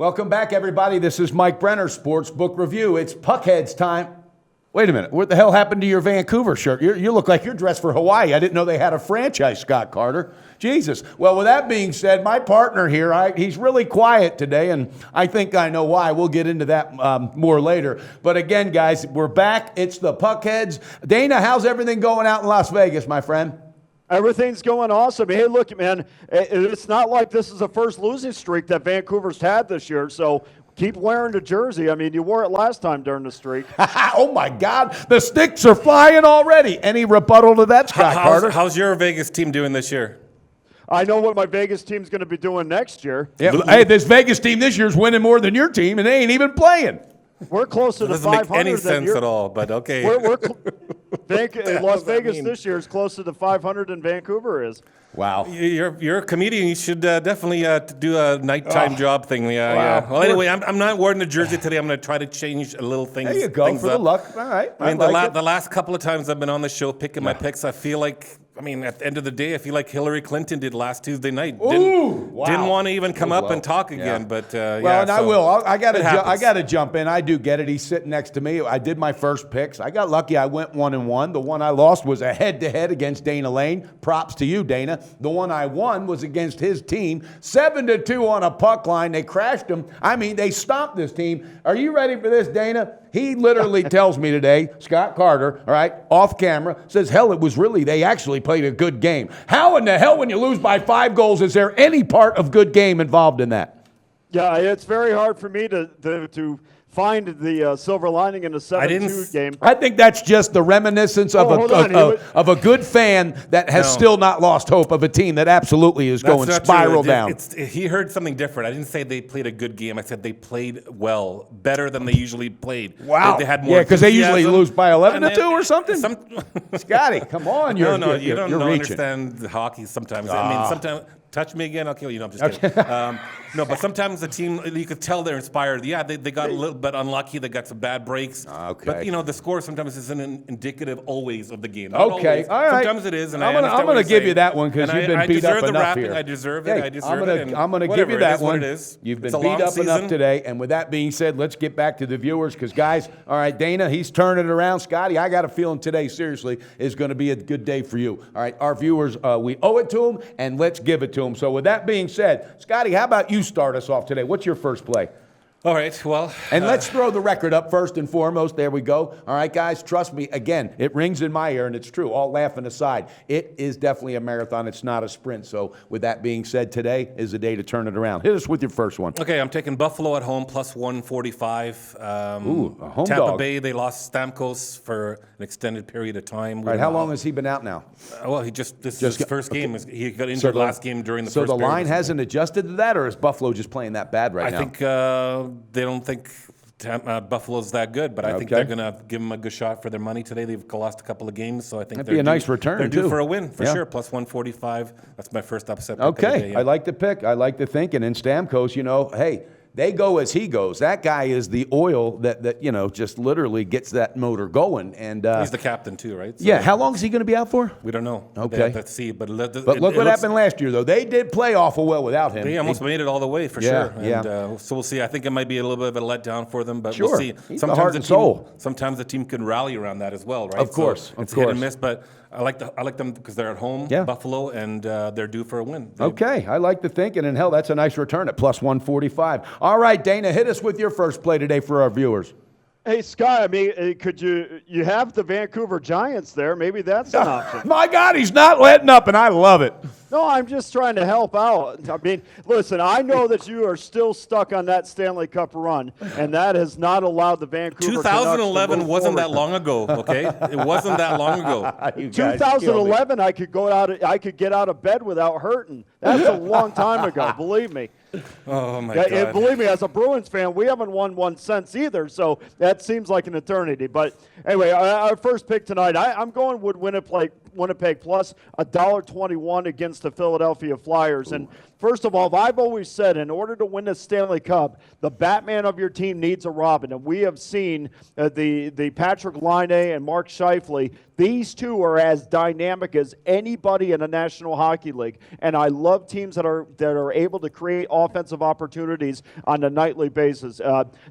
Welcome back, everybody. This is Mike Brenner, Sportsbook Review. It's PuckHeads time. Wait a minute. What the hell happened to your Vancouver shirt? You look like you're dressed for Hawaii. I didn't know they had a franchise, Scott Carter. Jesus. Well, with that being said, my partner here, he's really quiet today, and I think I know why. We'll get into that more later. But again, guys, we're back. It's the PuckHeads. Dana, how's everything going out in Las Vegas, my friend? Everything's going awesome. Hey, look, man, it's not like this is the first losing streak that Vancouver's had this year, so keep wearing the jersey. I mean, you wore it last time during the streak. Oh, my God. The sticks are flying already. Any rebuttal to that, Scott Carter? How's your Vegas team doing this year? I know what my Vegas team's going to be doing next year. Yeah. Hey, this Vegas team this year is winning more than your team, and they ain't even playing. We're closer to 500. Doesn't make any sense at all, but okay. Las Vegas this year is closer to 500 than Vancouver is. Wow. You're a comedian. You should definitely do a nighttime job thing. Yeah, wow. Yeah. Well, anyway, I'm not wearing the jersey today. I'm going to try to change a little things. There you go, for the luck. All right. I mean, the last couple of times I've been on the show picking my picks, I feel like, at the end of the day, I feel like Hillary Clinton did last Tuesday night. Didn't want to even come up and talk again. But I will. I got to jump in. I do get it. He's sitting next to me. I did my first picks. I got lucky. I went 1-1. The one I lost was a head-to-head against Dana Lane. Props to you, Dana. The one I won was against his team, 7-2 on a puck line. They crashed him. I mean, they stomped this team. Are you ready for this, Dana? He literally tells me today, Scott Carter, all right, off camera, says, hell, they actually played a good game. How in the hell, when you lose by 5 goals, is there any part of good game involved in that? Yeah, it's very hard for me to find the silver lining in the 7-2 game. I think that's just the reminiscence of a good fan that has still not lost hope of a team that absolutely is going spiral down. He heard something different. I didn't say they played a good game. I said they played well, better than they usually played. Wow. They had more because they usually lose by 11-2 or something. Scotty, come on. You don't understand hockey sometimes. I mean, sometimes. Touch me again, I'll kill you. No, I'm just kidding. No, but sometimes the team, you could tell they're inspired. Yeah, they got a little bit unlucky. They got some bad breaks. Okay. But, the score sometimes isn't indicative always of the game. Not always. All right. Sometimes it is, and I'm going to give you that one because you've been beat up enough here. I deserve it. I'm going to give you that one. You've been beat up enough today. And with that being said, let's get back to the viewers because, guys, all right, Dana, he's turning it around. Scotty, I got a feeling today, seriously, is going to be a good day for you. All right, our viewers, we owe it to them, and let's give it to them. So with that being said, Scotty, how about you start us off today? What's your first play? All right, well. And let's throw the record up first and foremost. There we go. All right, guys, trust me. Again, it rings in my ear, and it's true. All laughing aside, it is definitely a marathon. It's not a sprint. So with that being said, today is the day to turn it around. Hit us with your first one. Okay, I'm taking Buffalo at home, plus 145. A home Tampa dog. Bay, they lost Stamkos for an extended period of time. All right, how long has he been out now? Well, this is his first game. He got injured last game during the first So the line hasn't adjusted to that, or is Buffalo just playing that bad now? I think they don't think Buffalo's that good, but I think they're going to give them a good shot for their money today. They've lost a couple of games, so I think that'd be a nice return, they're too. due for a win, for sure. Plus 145. That's my first upset pick Okay, of the day, yeah. I like the pick. I like the thinking. And Stamkos, hey, they go as he goes. That guy is the oil that just literally gets that motor going. And he's the captain too, right? So yeah. How long is he going to be out for? We don't know. Okay. Let's see. But look what happened last year, though. They did play awful well without him. They almost made it all the way for sure. Yeah. So we'll see. I think it might be a little bit of a letdown for them, but sure. we'll see. He's the heart and soul. Sometimes the team can rally around that as well, right? Of course. It's hit and miss, but I like them because they're at home, Buffalo, and they're due for a win. Okay, I like the thinking, and hell, that's a nice return at plus 145. All right, Dana, hit us with your first play today for our viewers. Hey, Scott, I mean, could you have the Vancouver Giants there? Maybe that's an option. My God, he's not letting up, and I love it. No, I'm just trying to help out. I mean, listen, I know that you are still stuck on that Stanley Cup run, and that has not allowed the Vancouver 2011 wasn't that long ago, okay? It wasn't that long ago. 2011, I could get out of bed without hurting. That's a long time ago, believe me. Oh, my God. And believe me, as a Bruins fan, we haven't won one since either, so that seems like an eternity. But anyway, our first pick tonight, I'm going with Winnipeg plus $1.21 against the Philadelphia Flyers. And First of all, I've always said in order to win the Stanley Cup, the Batman of your team needs a Robin. And we have seen the Patrick Laine and Mark Scheifele. These two are as dynamic as anybody in the National Hockey League. And I love teams that are able to create offensive opportunities on a nightly basis.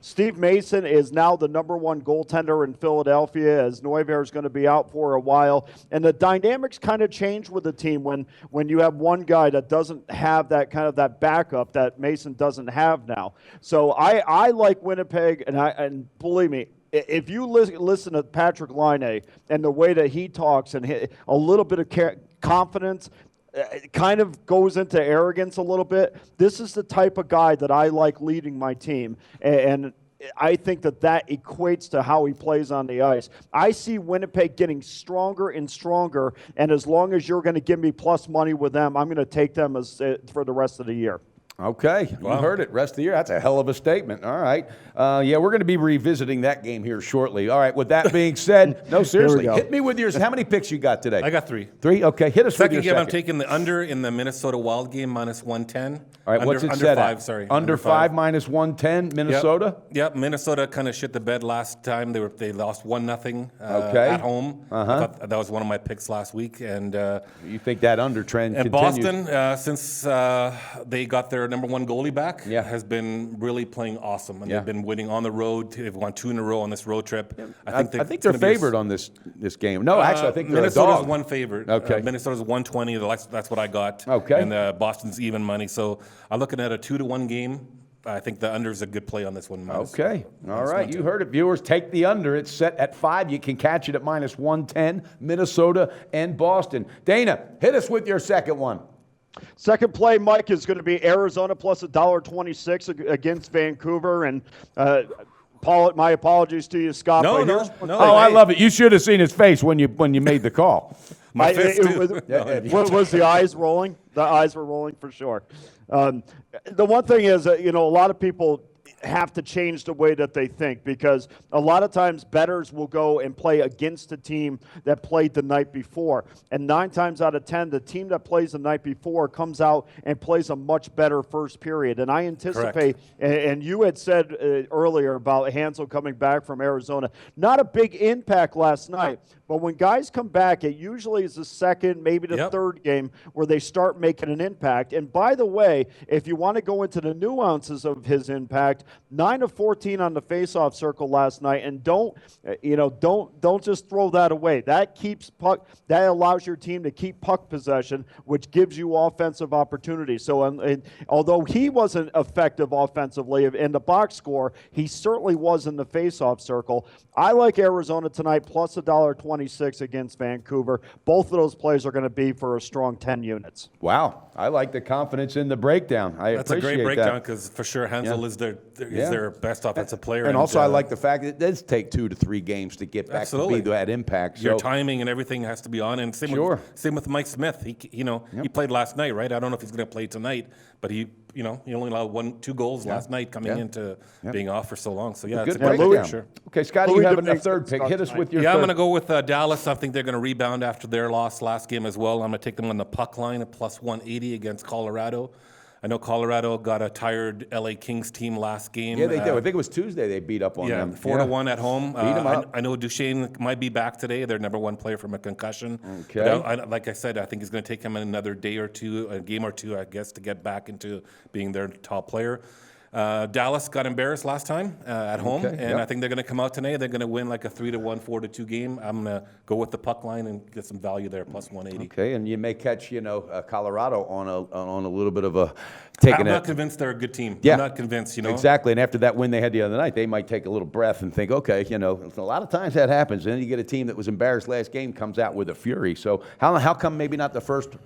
Steve Mason is now the #1 goaltender in Philadelphia, as Neuvirth is going to be out for a while. And the dynamics kind of change with the team when you have one guy that doesn't have that backup that Mason doesn't have now. So I like Winnipeg, and believe me, if you listen to Patrick Laine and the way that he talks and a little bit of confidence, it kind of goes into arrogance a little bit. This is the type of guy that I like leading my team, and I think that equates to how he plays on the ice. I see Winnipeg getting stronger and stronger, and as long as you're going to give me plus money with them, I'm going to take them for the rest of the year. Okay, you heard it. Rest of the year. That's a hell of a statement. All right. Yeah, we're going to be revisiting that game here shortly. All right, with that being said, no, seriously, hit me with yours. How many picks you got today? I got 3. 3? Okay, hit us with your second game. I'm taking the under in the Minnesota Wild game, -110. All right, what's it set under at? 5, sorry. Under 5 -110, Minnesota? Yep, Minnesota kind of shit the bed last time. They lost 1-0 at home. I thought that was one of my picks last week. And you think that under trend and continues? Boston, since they got their #1 goalie back, has been really playing awesome. And they've been winning on the road. They've won 2 in a row on this road trip. I think they're favored on this game. No, actually, I think they're Minnesota's a dog. 1 favorite. Okay. Minnesota's 120. That's what I got. Okay. And Boston's even money. So I'm looking at a 2-1 game. I think the under is a good play on this one. Okay. All right. You heard it, viewers. Take the under. It's set at 5. You can catch it at -110, Minnesota and Boston. Dana, hit us with your second one. Second play, Mike, is going to be Arizona plus $1.26 against Vancouver. And my apologies to you, Scott. No. Oh, I love it. You should have seen his face when you made the call. My face too. Was the eyes rolling? The eyes were rolling for sure. The one thing is, a lot of people have to change the way that they think, because a lot of times bettors will go and play against a team that played the night before. And 9 times out of 10, the team that plays the night before comes out and plays a much better first period. And I anticipate, and you had said earlier about Hansel coming back from Arizona, not a big impact last night. But when guys come back, it usually is the second, maybe the third game where they start making an impact. And by the way, if you want to go into the nuances of his impact, 9 of 14 on the faceoff circle last night, and don't just throw that away. That keeps puck. That allows your team to keep puck possession, which gives you offensive opportunities. So, although he wasn't effective offensively in the box score, he certainly was in the faceoff circle. I like Arizona tonight plus $1.26 against Vancouver. Both of those plays are going to be for a strong 10 units. Wow. I like the confidence in the breakdown. That's a great breakdown, because for sure Hansel is their best offensive player. And also I like the fact that it does take 2 to 3 games to get back to be that impact. Your timing and everything has to be on. And same with Mike Smith. He played last night, right? I don't know if he's going to play tonight, but he only allowed 2 goals last night coming into being off for so long. So it's a good breakdown. Sure. Okay, Scotty, you have a third pick. Hit us with your third. I'm going to go with Dallas. I think they're going to rebound after their loss last game as well. I'm going to take them on the puck line at plus 180 against Colorado. I know Colorado got a tired LA Kings team last game. Yeah, they did. I think it was Tuesday they beat up on them. 4-1 at home. Beat them up. I know Duchesne might be back today. Their #1 player from a concussion. Okay. But like I said, I think it's going to take him another day or two, a game or two, I guess, to get back into being their top player. Dallas got embarrassed last time at home, I think they're going to come out tonight. They're going to win like a 3-1, 4-2 game. I'm going to go with the puck line and get some value there, plus 180. Okay, and you may catch Colorado on a little bit of a I'm not convinced they're a good team. I'm not convinced. Exactly, and after that win they had the other night, they might take a little breath and think, okay, a lot of times that happens. And then you get a team that was embarrassed last game comes out with a fury. So how come maybe not the first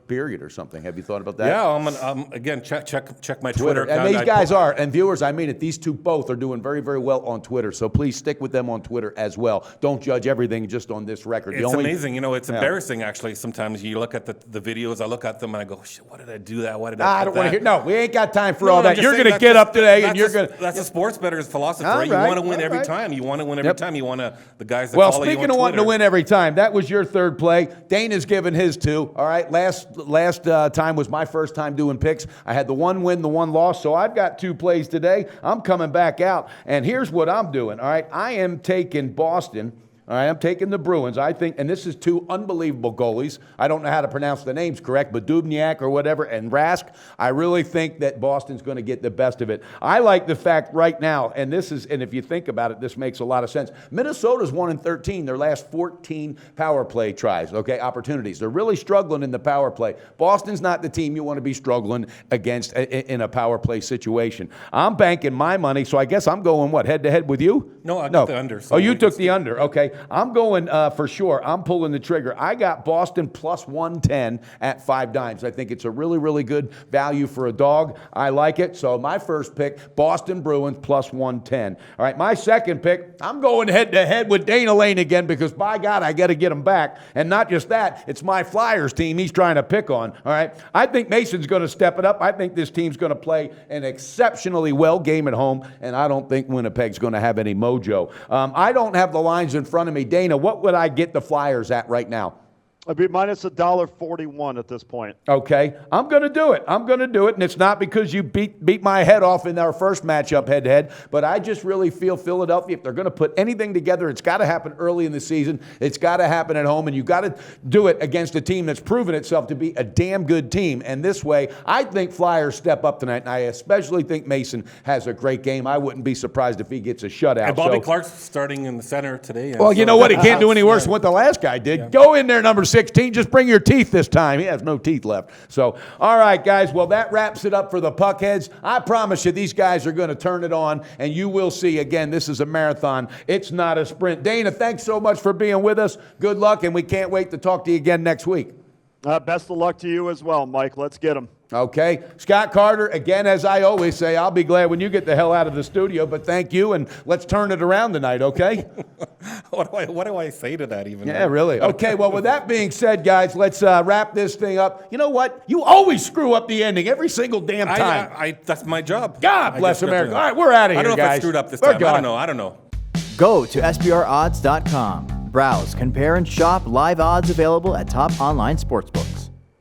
period or something? Have you thought about that? Yeah, again check my Twitter account. And these guys guys are, and viewers, I mean it, these two both are doing very, very well on Twitter. So please stick with them on Twitter as well. Don't judge everything just on this record. It's amazing. You know, it's embarrassing, actually. Sometimes you look at the videos, I look at them and I go, shit, why did I do that? Why did I don't want to hear. No, we ain't got time for No, all I'm that. just You're saying going to get up today and you're going to. That's a sports bettor's philosophy. All Right? You right, want to win all every right. time. You want to win every time. You want the guys that Well, follow you on speaking of wanting to Twitter. win every time, that was your third play. Dana's given his two. All right, last time was my first time doing picks. I had the one win, the one loss, so I've got two plays today. I'm coming back out, and here's what I'm doing. All right, I am taking Boston. All right, I'm taking the Bruins. I think, and this is two unbelievable goalies. I don't know how to pronounce the names correct, but Dubnyk or whatever, and Rask. I really think that Boston's going to get the best of it. I like the fact right now, and if you think about it, this makes a lot of sense. Minnesota's 1-13, their last 14 power play tries, okay, opportunities. They're really struggling in the power play. Boston's not the team you want to be struggling against in a power play situation. I'm banking my money, so I guess I'm going, head-to-head with you? No, I took the under. So you took the under, okay. I'm going for sure. I'm pulling the trigger. I got Boston plus 110 at 5 dimes. I think it's a really, really good value for a dog. I like it. So my first pick, Boston Bruins plus 110. All right, my second pick, I'm going head-to-head with Dana Lane again because, by God, I got to get him back. And not just that, it's my Flyers team he's trying to pick on. All right, I think Mason's going to step it up. I think this team's going to play an exceptionally well game at home, and I don't think Winnipeg's going to have any mojo. I don't have the lines in front of me. Dana, what would I get the Flyers at right now? I'd be minus $1.41 at this point. Okay, I'm going to do it. And it's not because you beat my head off in our first matchup head-to-head, but I just really feel Philadelphia, if they're going to put anything together, it's got to happen early in the season. It's got to happen at home, and you've got to do it against a team that's proven itself to be a damn good team. And this way, I think Flyers step up tonight, and I especially think Mason has a great game. I wouldn't be surprised if he gets a shutout. And Bobby Clark's starting in the center today. Well, you know what? He can't do any worse than what the last guy did. Yeah. Go in there, number 16. Just bring your teeth this time. He has no teeth left. So, all right, guys. Well, that wraps it up for the Puckheads. I promise you these guys are going to turn it on, and you will see, again, this is a marathon. It's not a sprint. Dana, thanks so much for being with us. Good luck, and we can't wait to talk to you again next week. Best of luck to you as well, Mike. Let's get them. Okay. Scott Carter, again, as I always say, I'll be glad when you get the hell out of the studio, but thank you, and let's turn it around tonight, okay? What do I say to that even? Yeah, really. Okay, well, with that being said, guys, let's wrap this thing up. You know what? You always screw up the ending every single damn time. That's my job. God bless America. All right, we're out of here, guys. I don't know if I screwed up this time. I don't know. Go to SBRodds.com. Browse, compare, and shop live odds available at top online sportsbooks.